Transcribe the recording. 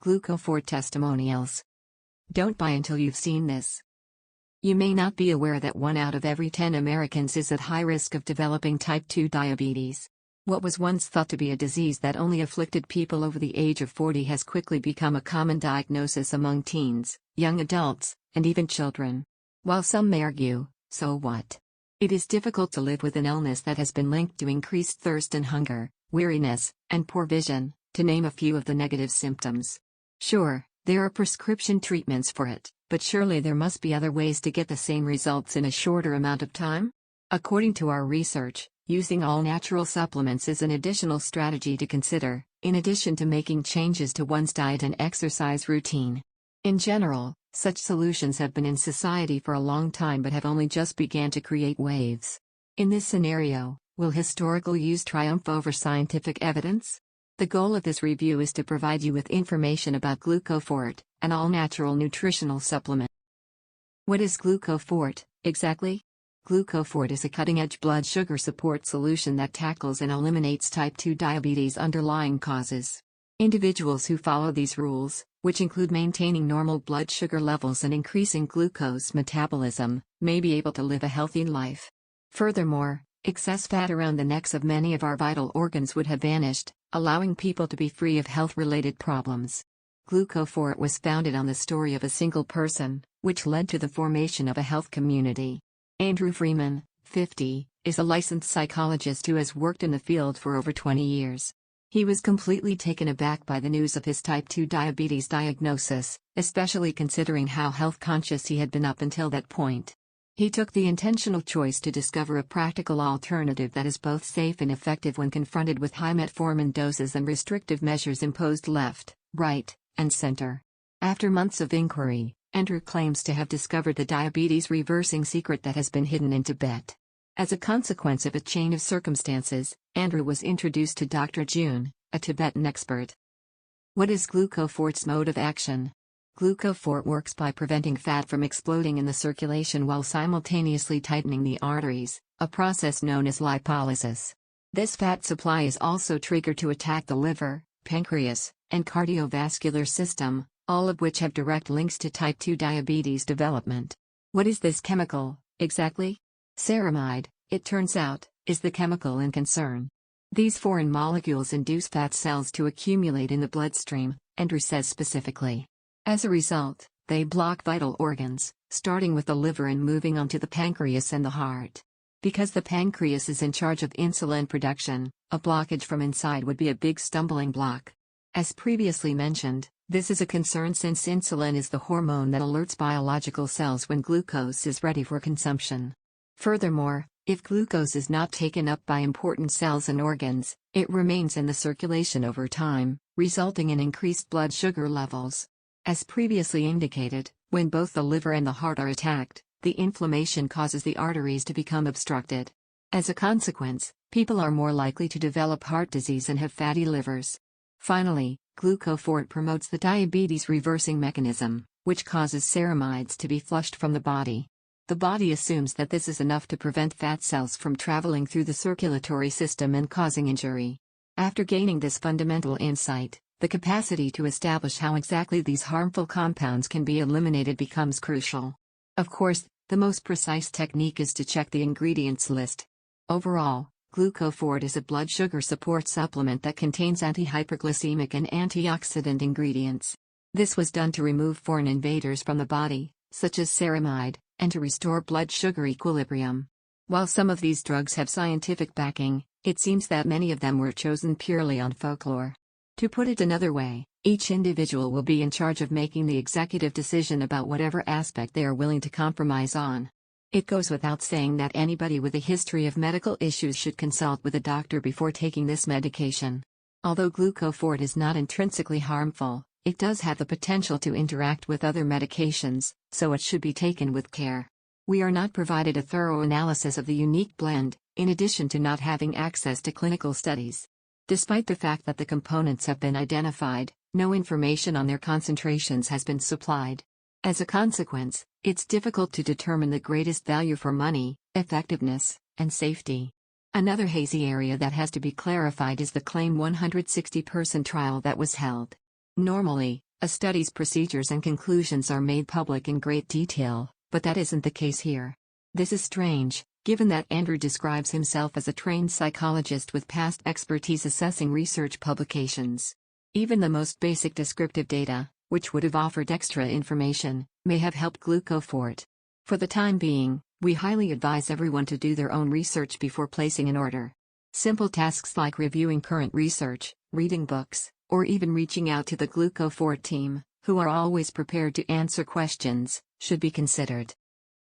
Glucofort testimonials. Don't buy until you've seen this. You may not be aware that 1 out of every 10 Americans is at high risk of developing type 2 diabetes. What was once thought to be a disease that only afflicted people over the age of 40 has quickly become a common diagnosis among teens, young adults, and even children. While some may argue, so what? It is difficult to live with an illness that has been linked to increased thirst and hunger, weariness, and poor vision, to name a few of the negative symptoms. Sure, there are prescription treatments for it, but surely there must be other ways to get the same results in a shorter amount of time? According to our research, using all-natural supplements is an additional strategy to consider, in addition to making changes to one's diet and exercise routine. In general, such solutions have been in society for a long time but have only just begun to create waves. In this scenario, will historical use triumph over scientific evidence? The goal of this review is to provide you with information about Glucofort, an all-natural nutritional supplement. What is Glucofort, exactly? Glucofort is a cutting-edge blood sugar support solution that tackles and eliminates type 2 diabetes' underlying causes. Individuals who follow these rules, which include maintaining normal blood sugar levels and increasing glucose metabolism, may be able to live a healthy life. Furthermore, excess fat around the necks of many of our vital organs would have vanished, allowing people to be free of health-related problems. Glucofort was founded on the story of a single person, which led to the formation of a health community. Andrew Freeman, 50, is a licensed psychologist who has worked in the field for over 20 years. He was completely taken aback by the news of his type 2 diabetes diagnosis, especially considering how health-conscious he had been up until that point. He took the intentional choice to discover a practical alternative that is both safe and effective when confronted with high metformin doses and restrictive measures imposed left, right, and center. After months of inquiry, Andrew claims to have discovered the diabetes-reversing secret that has been hidden in Tibet. As a consequence of a chain of circumstances, Andrew was introduced to Dr. June, a Tibetan expert. What is Glucofort's mode of action? Glucofort works by preventing fat from exploding in the circulation while simultaneously tightening the arteries, a process known as lipolysis. This fat supply is also triggered to attack the liver, pancreas, and cardiovascular system, all of which have direct links to type 2 diabetes development. What is this chemical, exactly? Ceramide, it turns out, is the chemical in concern. These foreign molecules induce fat cells to accumulate in the bloodstream, Andrew says specifically. As a result, they block vital organs, starting with the liver and moving on to the pancreas and the heart. Because the pancreas is in charge of insulin production, a blockage from inside would be a big stumbling block. As previously mentioned, this is a concern since insulin is the hormone that alerts biological cells when glucose is ready for consumption. Furthermore, if glucose is not taken up by important cells and organs, it remains in the circulation over time, resulting in increased blood sugar levels. As previously indicated, when both the liver and the heart are attacked, the inflammation causes the arteries to become obstructed. As a consequence, people are more likely to develop heart disease and have fatty livers. Finally, Glucofort promotes the diabetes reversing mechanism, which causes ceramides to be flushed from the body. The body assumes that this is enough to prevent fat cells from traveling through the circulatory system and causing injury. After gaining this fundamental insight, the capacity to establish how exactly these harmful compounds can be eliminated becomes crucial. Of course, the most precise technique is to check the ingredients list. Overall, Glucofort is a blood sugar support supplement that contains anti-hyperglycemic and antioxidant ingredients. This was done to remove foreign invaders from the body, such as ceramide, and to restore blood sugar equilibrium. While some of these drugs have scientific backing, it seems that many of them were chosen purely on folklore. To put it another way, each individual will be in charge of making the executive decision about whatever aspect they are willing to compromise on. It goes without saying that anybody with a history of medical issues should consult with a doctor before taking this medication. Although Glucofort is not intrinsically harmful, it does have the potential to interact with other medications, so it should be taken with care. We are not provided a thorough analysis of the unique blend, in addition to not having access to clinical studies. Despite the fact that the components have been identified, no information on their concentrations has been supplied. As a consequence, it's difficult to determine the greatest value for money, effectiveness, and safety. Another hazy area that has to be clarified is the claimed 160-person trial that was held. Normally, A study's procedures and conclusions are made public in great detail, but that isn't the case here. This is strange, given that Andrew describes himself as a trained psychologist with past expertise assessing research publications. Even the most basic descriptive data, which would have offered extra information, may have helped Glucofort. For the time being, we highly advise everyone to do their own research before placing an order. Simple tasks like reviewing current research, reading books, or even reaching out to the Glucofort team, who are always prepared to answer questions, should be considered.